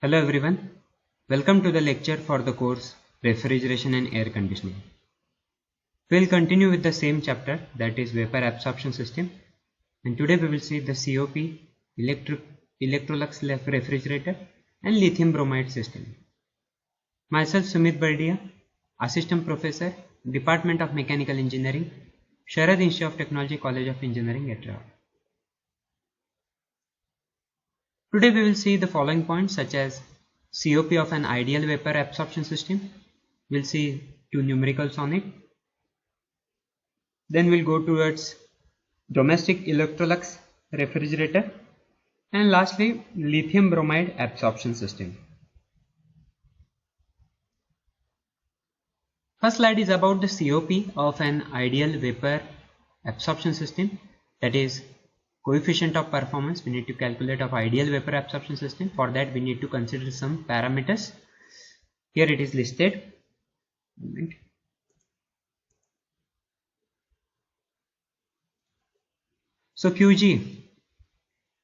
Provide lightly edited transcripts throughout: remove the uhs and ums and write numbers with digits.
Hello everyone, welcome to the lecture for the course Refrigeration and Air Conditioning. We will continue with the same chapter, that is Vapor Absorption System, and today we will see the COP, Electrolux refrigerator and lithium bromide system. Myself Sumit Bardia, Assistant Professor, Department of Mechanical Engineering, Sharad Institute of Technology, College of Engineering, etc. Today we will see the following points such as COP of an ideal vapor absorption system. We'll see two numericals on it. Then we'll go towards domestic Electrolux refrigerator and lastly lithium bromide absorption system. First slide is about the COP of an ideal vapor absorption system, that is coefficient of performance we need to calculate of ideal vapor absorption system. For that we need to consider some parameters. Here it is listed. So QG,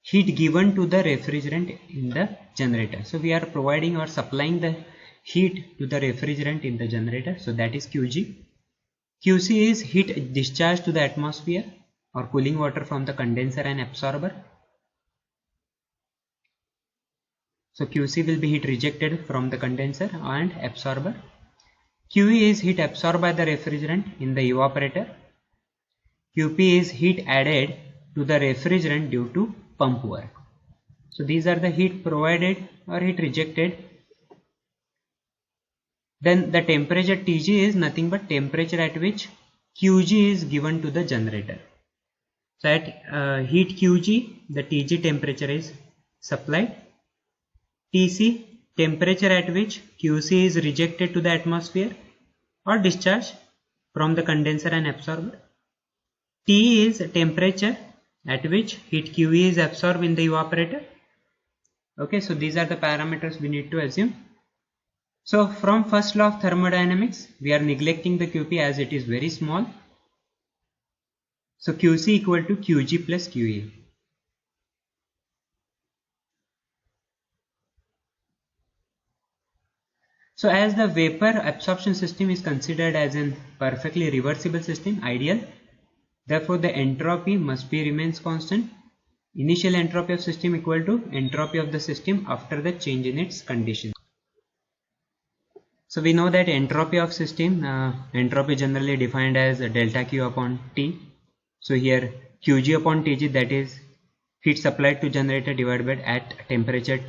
heat given to the refrigerant in the generator. So we are providing or supplying the heat to the refrigerant in the generator, so that is QG. QC is heat discharged to the atmosphere or cooling water from the condenser and absorber. So QC will be heat rejected from the condenser and absorber. QE is heat absorbed by the refrigerant in the evaporator. QP is heat added to the refrigerant due to pump work. So these are the heat provided or heat rejected. Then the temperature Tg is nothing but temperature at which Qg is given to the generator. So at heat Qg, the Tg temperature is supplied. Tc, temperature at which Qc is rejected to the atmosphere or discharged from the condenser and absorber. T is temperature at which heat QE is absorbed in the evaporator. Okay, so these are the parameters we need to assume. So from first law of thermodynamics, we are neglecting the QP as it is very small. So QC equal to QG plus QE. So as the vapor absorption system is considered as a perfectly reversible system, ideal, therefore the entropy must be remains constant. Initial entropy of system equal to entropy of the system after the change in its condition. So we know that entropy of system, entropy generally defined as delta Q upon T. So here Qg upon Tg, that is heat supplied to generator divided by at temperature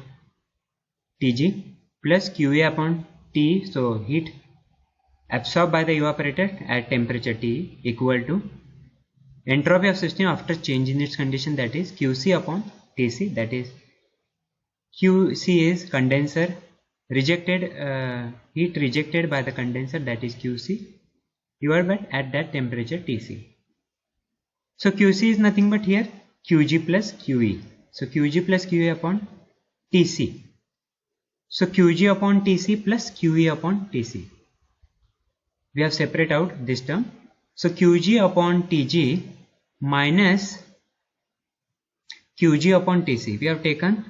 Tg, plus Qa upon T, so heat absorbed by the evaporator at temperature T, equal to entropy of system after change in its condition, that is Qc upon Tc, that is Qc is condenser rejected, heat rejected by the condenser, that is Qc, divided by at that temperature Tc. So Qc is nothing but here Qg plus Qe. So Qg plus Qe upon Tc. So Qg upon Tc plus Qe upon Tc. We have separate out this term. So Qg upon Tg minus Qg upon Tc. We have taken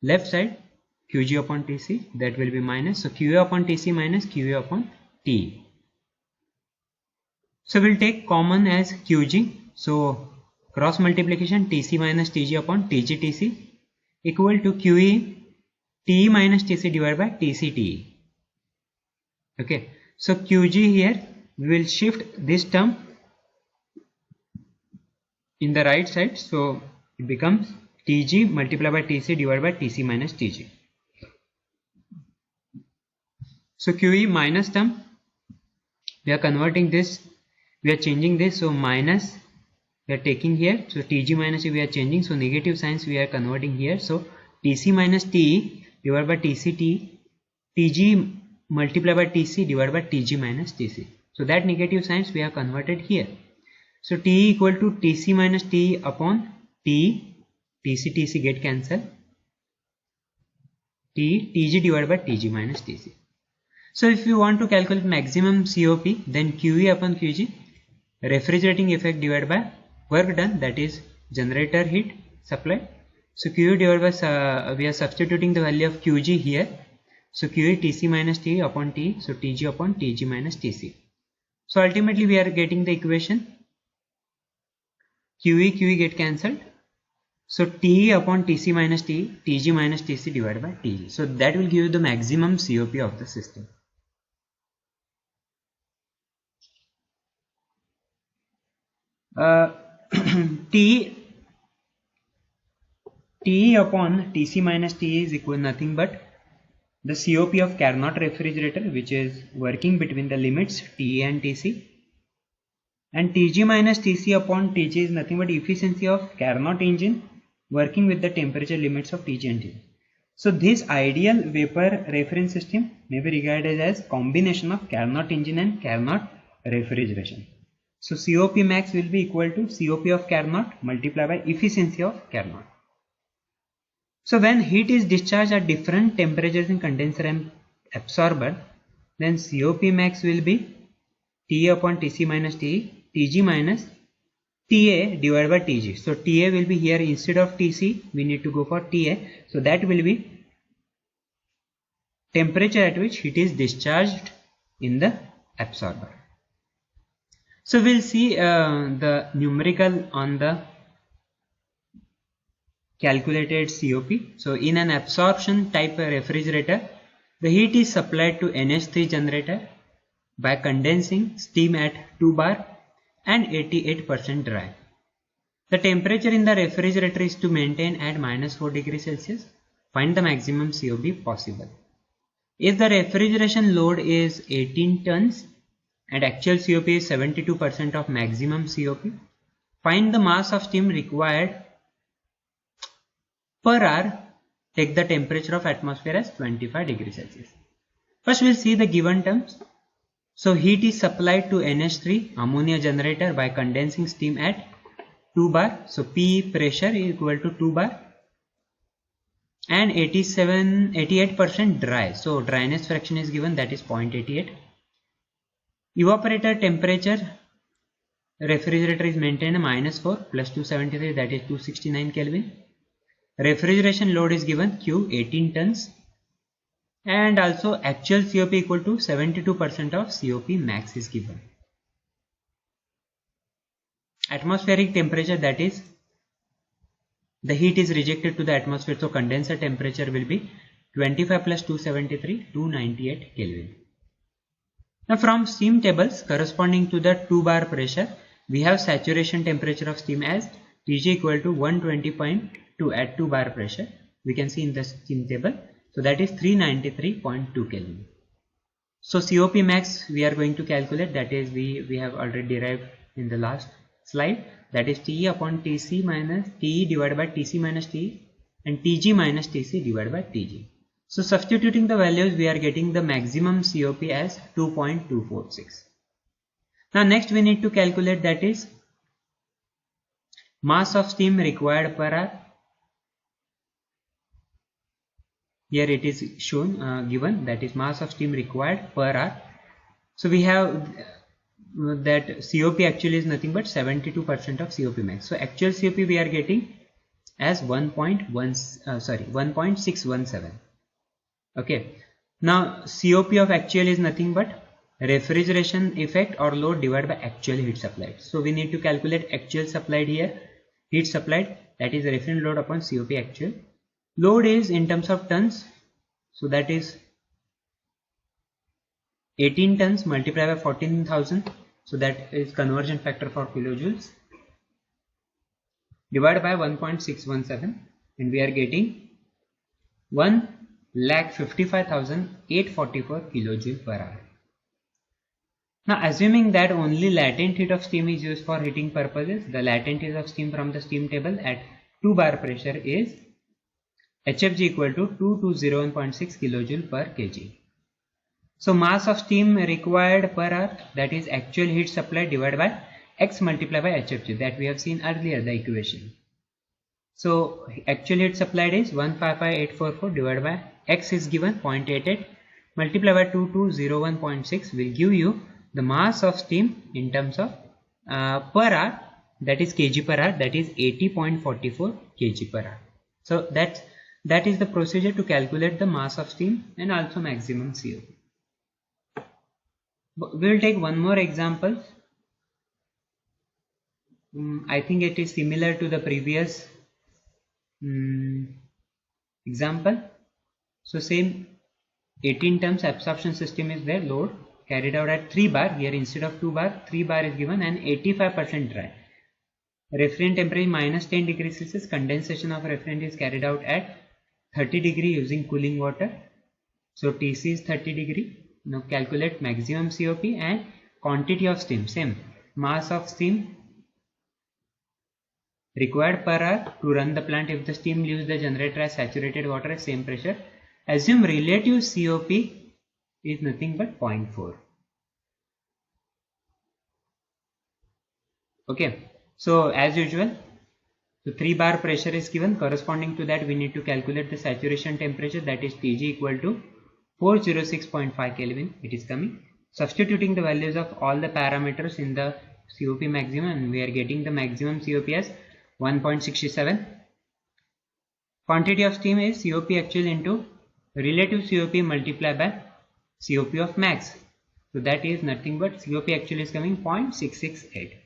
left side Qg upon Tc, that will be minus. So Qa upon Tc minus Qa upon T. So we'll take common as Qg. So cross multiplication Tc minus Tg upon Tg Tc equal to Qe Te minus Tc divided by Tc Te. Okay. So Qg here we will shift this term in the right side. So it becomes Tg multiplied by Tc divided by Tc minus Tg. So Qe minus term, we are converting this, we are changing this, so minus we are taking here, so Tg minus we are changing, so negative signs we are converting here. So Tc minus Te divided by Tc T, Tg multiplied by Tc divided by Tg minus Tc. So that negative signs we have converted here. So T equal to Tc minus T upon T, Tc Tc get cancelled, T Tg divided by Tg minus Tc. So if you want to calculate maximum COP, then QE upon QG, refrigerating effect divided by work done, that is generator heat supply. So QE divided by, we are substituting the value of QG here. So QE Tc minus T upon T, so Tg upon Tg minus Tc. So ultimately we are getting the equation QE get cancelled. So T upon Tc minus T, Tg minus Tc divided by Tg. So that will give you the maximum COP of the system. T upon Tc minus T is equal nothing but the COP of Carnot refrigerator, which is working between the limits Ta and Tc, and Tg minus Tc upon Tg is nothing but efficiency of Carnot engine working with the temperature limits of Tg and Tg. So this ideal vapor reference system may be regarded as combination of Carnot engine and Carnot refrigeration. So COP max will be equal to COP of Carnot multiplied by efficiency of Carnot. So when heat is discharged at different temperatures in condenser and absorber, then COP max will be T upon Tc minus T, Tg minus Ta divided by Tg. So Ta will be here, instead of Tc we need to go for Ta. So that will be temperature at which heat is discharged in the absorber. So we'll see the numerical on the calculated COP. So in an absorption type refrigerator, the heat is supplied to NH3 generator by condensing steam at 2 bar and 88% dry. The temperature in the refrigerator is to maintain at -4 degrees Celsius. Find the maximum COP possible. If the refrigeration load is 18 tons and actual COP is 72% of maximum COP, find the mass of steam required per hour. Take the temperature of atmosphere as 25 degrees Celsius. First we'll see the given terms. So heat is supplied to NH3 ammonia generator by condensing steam at 2 bar. So P pressure is equal to 2 bar and 88% dry. So dryness fraction is given, that is 0.88. Evaporator temperature refrigerator is maintained at -4 plus 273, that is 269 Kelvin. Refrigeration load is given Q 18 tons and also actual COP equal to 72% of COP max is given. Atmospheric temperature, that is the heat is rejected to the atmosphere, so condenser temperature will be 25 plus 273, 298 Kelvin. Now from steam tables corresponding to the 2 bar pressure, we have saturation temperature of steam as Tg equal to 120.2 at 2 bar pressure. We can see in the steam table. So that is 393.2 Kelvin. So COP max we are going to calculate, that is we have already derived in the last slide, that is T upon Tc minus T divided by Tc minus T and Tg minus Tc divided by Tg. So substituting the values, we are getting the maximum COP as 2.246. Now next we need to calculate, that is mass of steam required per hour. Here it is shown given, that is mass of steam required per hour. So we have that COP actually is nothing but 72% of COP max. So actual COP we are getting as 1.617. Okay. Now COP of actual is nothing but refrigeration effect or load divided by actual heat supplied. So we need to calculate actual supplied here, heat supplied, that is refrigerant load upon COP actual. Load is in terms of tons, so that is 18 tons multiplied by 14,000, so that is conversion factor for kilojoules, divided by 1.617, and we are getting 1,55,844 kilojoule per hour. Now assuming that only latent heat of steam is used for heating purposes, the latent heat of steam from the steam table at 2 bar pressure is HFG equal to 2201.6 kilojoule per kg. So mass of steam required per hour, that is actual heat supplied divided by X multiplied by HFG, that we have seen earlier the equation. So actual heat supplied is 155,844 divided by X is given 0.88 multiplied by 2201.6 will give you the mass of steam in terms of per hour, that is kg per hour, that is 80.44 kg per hour. So that is the procedure to calculate the mass of steam and also maximum COP. We will take one more example. I think it is similar to the previous example. So same 18 tons absorption system is there, load carried out at 3 bar. Here instead of 2 bar, 3 bar is given and 85% dry. Refrigerant temperature minus 10 degrees Celsius. Condensation of refrigerant is carried out at 30 degree using cooling water. So TC is 30 degree. Now calculate maximum COP and quantity of steam. Same mass of steam required per hour to run the plant. If the steam leaves the generator as saturated water at same pressure, assume relative COP is nothing but 0.4. Okay, so as usual, so 3 bar pressure is given. Corresponding to that, we need to calculate the saturation temperature, that is Tg equal to 406.5 Kelvin. It is coming. Substituting the values of all the parameters in the COP maximum, and we are getting the maximum COP as 1.67. Quantity of steam is COP actual into relative COP multiplied by COP of max. So that is nothing but COP actual is coming 0.668.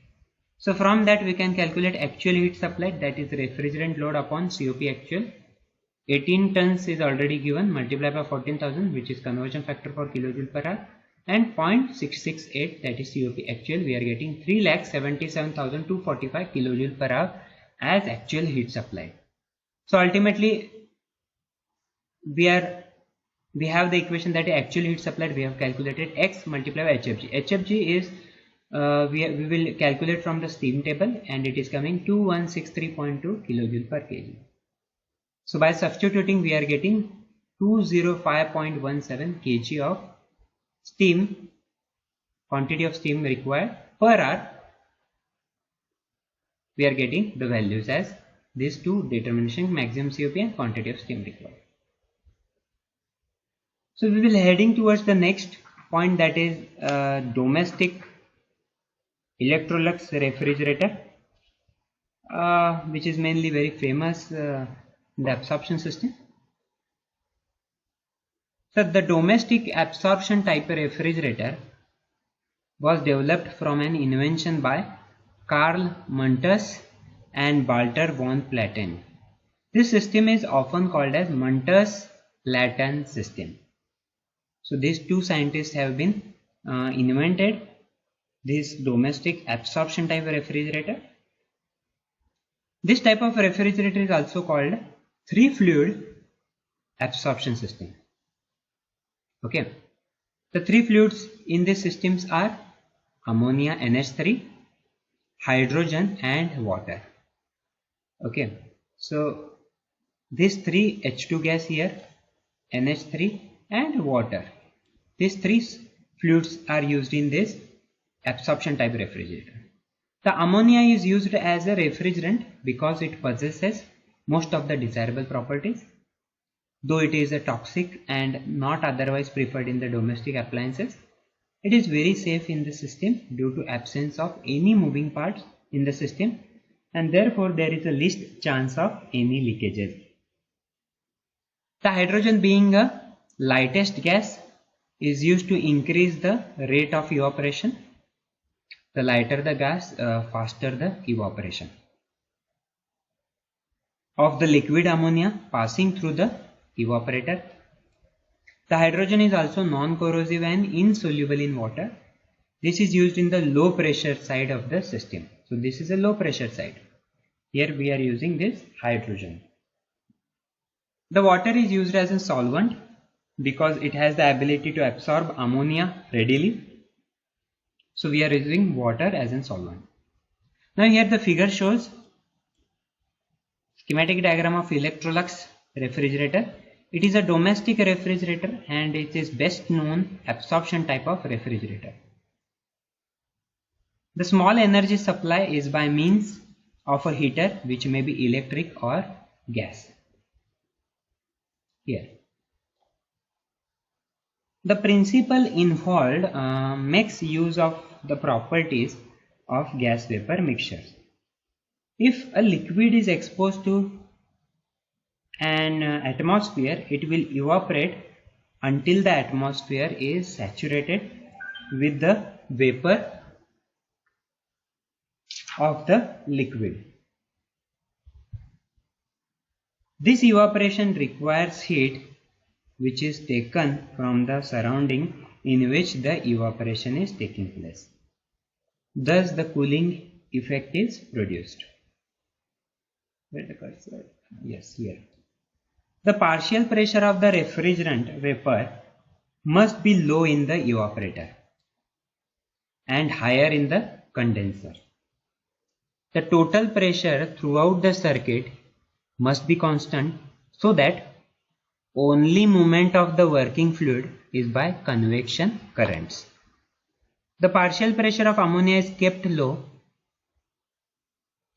So from that we can calculate actual heat supplied, that is refrigerant load upon COP actual. 18 tons is already given, multiplied by 14,000, which is conversion factor for kilojoule per hour, and 0.668, that is COP actual. We are getting 3,77,245 kilojoule per hour as actual heat supply. So ultimately we have the equation that actual heat supplied, we have calculated X multiplied by HFG. HFG is we will calculate from the steam table, and it is coming 2163.2 kilojoule per kg. So by substituting, we are getting 205.17 kg of steam, quantity of steam required per hour. We are getting the values as these two determination, maximum COP and quantity of steam required. So we will heading towards the next point, that is domestic Electrolux refrigerator, which is mainly very famous in the absorption system. So the domestic absorption type refrigerator was developed from an invention by Karl Munters and Walter von Platen. This system is often called as Munters-Platen system. So these two scientists have been invented this domestic absorption type refrigerator. This type of refrigerator is also called 3-fluid absorption system. Okay, the 3 fluids in these systems are ammonia NH3, hydrogen and water. Okay, so these 3 H2 gas here, NH3 and water, these 3 fluids are used in this absorption type refrigerator. The ammonia is used as a refrigerant because it possesses most of the desirable properties, though it is a toxic and not otherwise preferred in the domestic appliances. It is very safe in the system due to absence of any moving parts in the system, and therefore there is a least chance of any leakages. The hydrogen, being a lightest gas, is used to increase the rate of evaporation. The lighter the gas, faster the evaporation of the liquid ammonia passing through the evaporator. The hydrogen is also non-corrosive and insoluble in water. This is used in the low pressure side of the system. So this is a low pressure side. Here we are using this hydrogen. The water is used as a solvent because it has the ability to absorb ammonia readily. So we are using water as a solvent. Now here the figure shows schematic diagram of Electrolux refrigerator. It is a domestic refrigerator and it is best known absorption type of refrigerator. The small energy supply is by means of a heater, which may be electric or gas. Here the principle involved makes use of the properties of gas vapor mixtures. If a liquid is exposed to an atmosphere, it will evaporate until the atmosphere is saturated with the vapor of the liquid. This evaporation requires heat which is taken from the surrounding in which the evaporation is taking place. Thus the cooling effect is produced. Where the cursor? Yes, here. The partial pressure of the refrigerant vapor must be low in the evaporator and higher in the condenser. The total pressure throughout the circuit must be constant so that only movement of the working fluid is by convection currents. The partial pressure of ammonia is kept low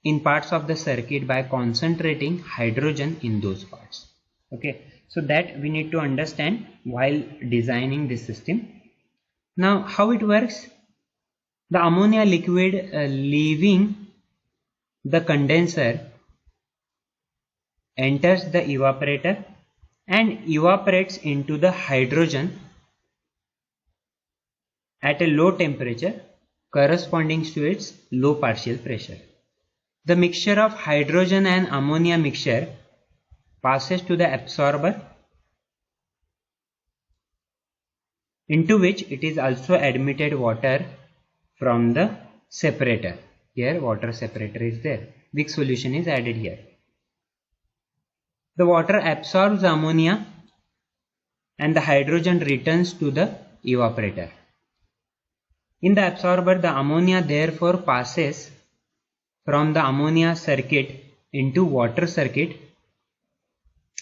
in parts of the circuit by concentrating hydrogen in those parts. Okay, so that we need to understand while designing this system. Now how it works? The ammonia liquid leaving the condenser enters the evaporator and evaporates into the hydrogen at a low temperature corresponding to its low partial pressure. The mixture of hydrogen and ammonia mixture passes to the absorber, into which it is also admitted water from the separator. Here water separator is there. Weak solution is added here. The water absorbs ammonia and the hydrogen returns to the evaporator. In the absorber, the ammonia therefore passes from the ammonia circuit into water circuit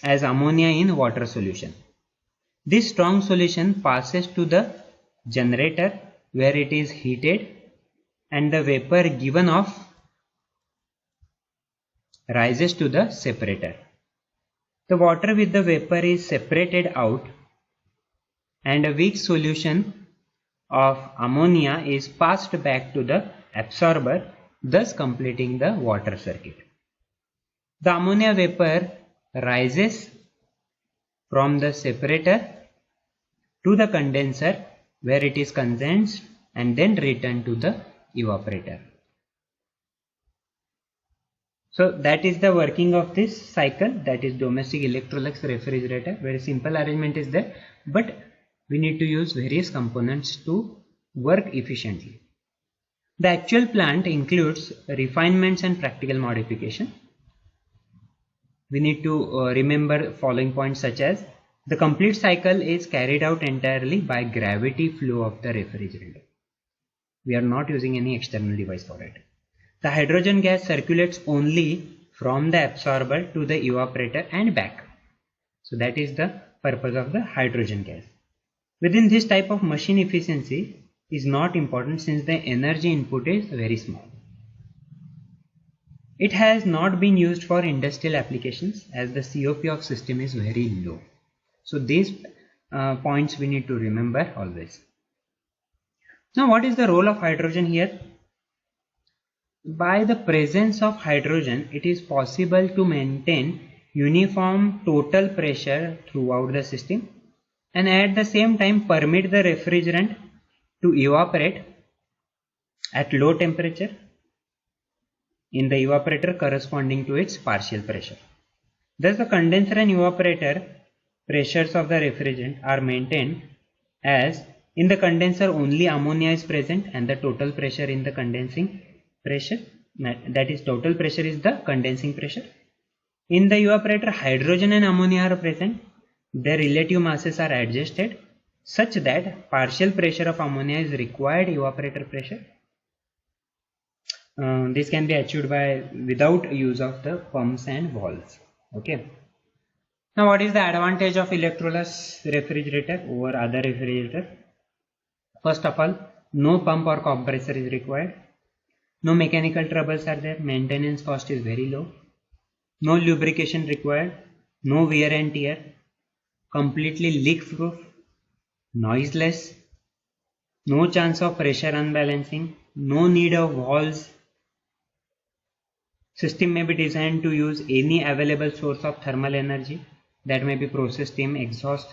as ammonia in water solution. This strong solution passes to the generator where it is heated and the vapor given off rises to the separator. The water with the vapor is separated out and a weak solution of ammonia is passed back to the absorber, thus completing the water circuit. The ammonia vapor rises from the separator to the condenser where it is condensed and then returned to the evaporator. So that is the working of this cycle, that is domestic Electrolux refrigerator. Very simple arrangement is there, but we need to use various components to work efficiently. The actual plant includes refinements and practical modification. We need to remember following points such as the complete cycle is carried out entirely by gravity flow of the refrigerator. We are not using any external device for it. The hydrogen gas circulates only from the absorber to the evaporator and back. So that is the purpose of the hydrogen gas. Within this type of machine, efficiency is not important since the energy input is very small. It has not been used for industrial applications as the COP of system is very low. So these points we need to remember always. Now what is the role of hydrogen here? By the presence of hydrogen, it is possible to maintain uniform total pressure throughout the system and at the same time permit the refrigerant to evaporate at low temperature in the evaporator corresponding to its partial pressure. Thus the condenser and evaporator pressures of the refrigerant are maintained as in the condenser only ammonia is present and the total pressure in the condensing pressure, that is total pressure is the condensing pressure. In the evaporator hydrogen and ammonia are present, their relative masses are adjusted such that partial pressure of ammonia is required evaporator pressure. This can be achieved by without use of the pumps and valves. Okay. Now what is the advantage of Electrolux refrigerator over other refrigerator? First of all, no pump or compressor is required. No mechanical troubles are there. Maintenance cost is very low. No lubrication required. No wear and tear. Completely leak proof. Noiseless. No chance of pressure unbalancing. No need of valves. System may be designed to use any available source of thermal energy, that may be process steam, exhaust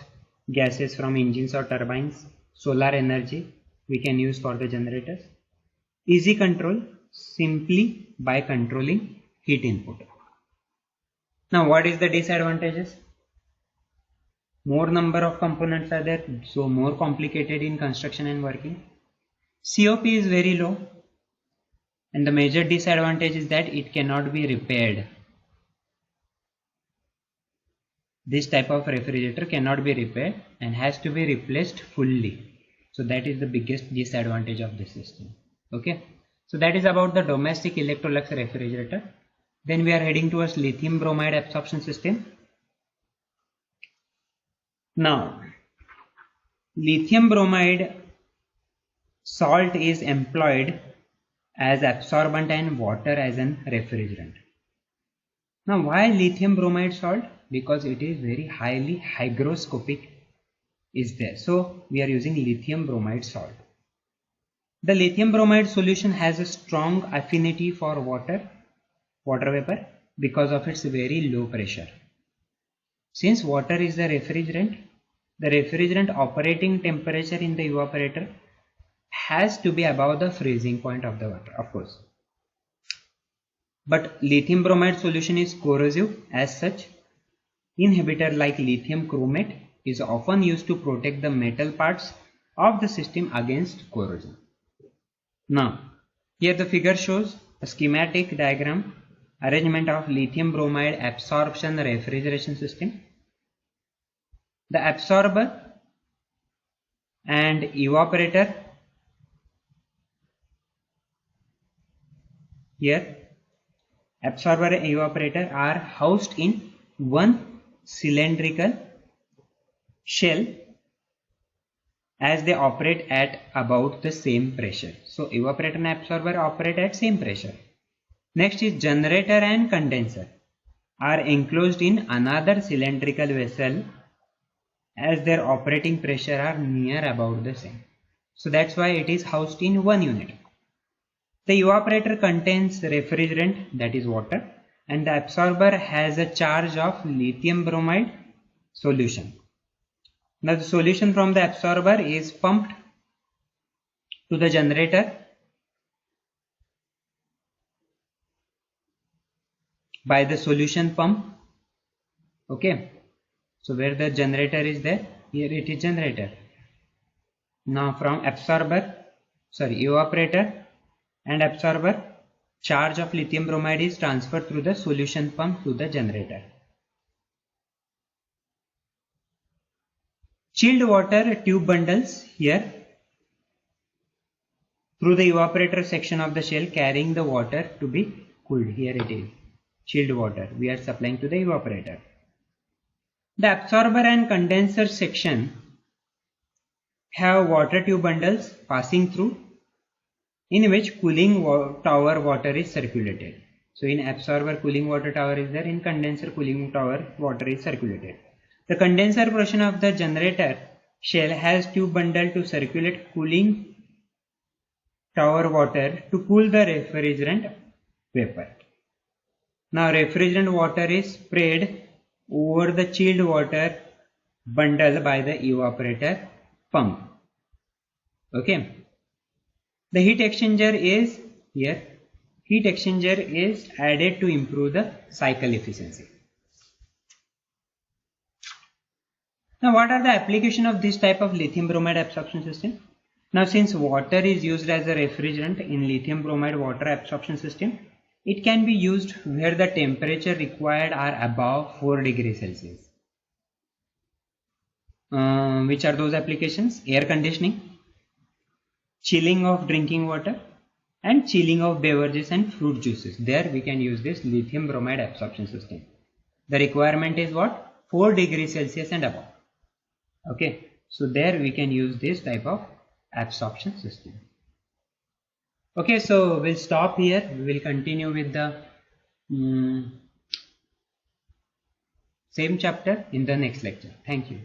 gases from engines or turbines, solar energy we can use for the generators. Easy control simply by controlling heat input. Now what is the disadvantages? More number of components are there, so more complicated in construction and working. COP is very low, and the major disadvantage is that it cannot be repaired. This type of refrigerator cannot be repaired and has to be replaced fully. So that is the biggest disadvantage of this system. Okay, so that is about the domestic Electrolux refrigerator. Then we are heading towards lithium bromide absorption system. Now, lithium bromide salt is employed as absorbent and water as an refrigerant. Now, why lithium bromide salt? Because it is very highly hygroscopic is there. So, we are using lithium bromide salt. The lithium bromide solution has a strong affinity for water vapor because of its very low pressure. Since water is the refrigerant operating temperature in the evaporator has to be above the freezing point of the water, of course. But lithium bromide solution is corrosive. As such, inhibitor like lithium chromate is often used to protect the metal parts of the system against corrosion. Now, here the figure shows a schematic diagram arrangement of lithium bromide absorption refrigeration system. The absorber and evaporator here, absorber and evaporator are housed in one cylindrical shell as they operate at about the same pressure. So evaporator and absorber operate at same pressure. Next is generator and condenser are enclosed in another cylindrical vessel as their operating pressure are near about the same. So that's why it is housed in one unit. The evaporator contains refrigerant, that is water, and the absorber has a charge of lithium bromide solution. Now the solution from the absorber is pumped to the generator by the solution pump. Okay, so where the generator is there, here it is generator. Now from evaporator and absorber, charge of lithium bromide is transferred through the solution pump to the generator. Chilled water tube bundles here through the evaporator section of the shell carrying the water to be cooled. Here it is, chilled water we are supplying to the evaporator. The absorber and condenser section have water tube bundles passing through in which cooling tower water is circulated. So in absorber cooling water tower is there, in condenser cooling tower water is circulated. The condenser portion of the generator shell has tube bundle to circulate cooling tower water to cool the refrigerant vapor. Now refrigerant water is sprayed over the chilled water bundle by the evaporator pump. Okay. The heat exchanger is here. Heat exchanger is added to improve the cycle efficiency. Now what are the application of this type of lithium bromide absorption system? Now since water is used as a refrigerant in lithium bromide water absorption system, it can be used where the temperature required are above 4 degrees Celsius. Which are those applications? Air conditioning, chilling of drinking water, and chilling of beverages and fruit juices. There we can use this lithium bromide absorption system. The requirement is what? 4 degrees Celsius and above. Okay, so there we can use this type of absorption system. Okay, so we'll stop here. We will continue with the same chapter in the next lecture. Thank you.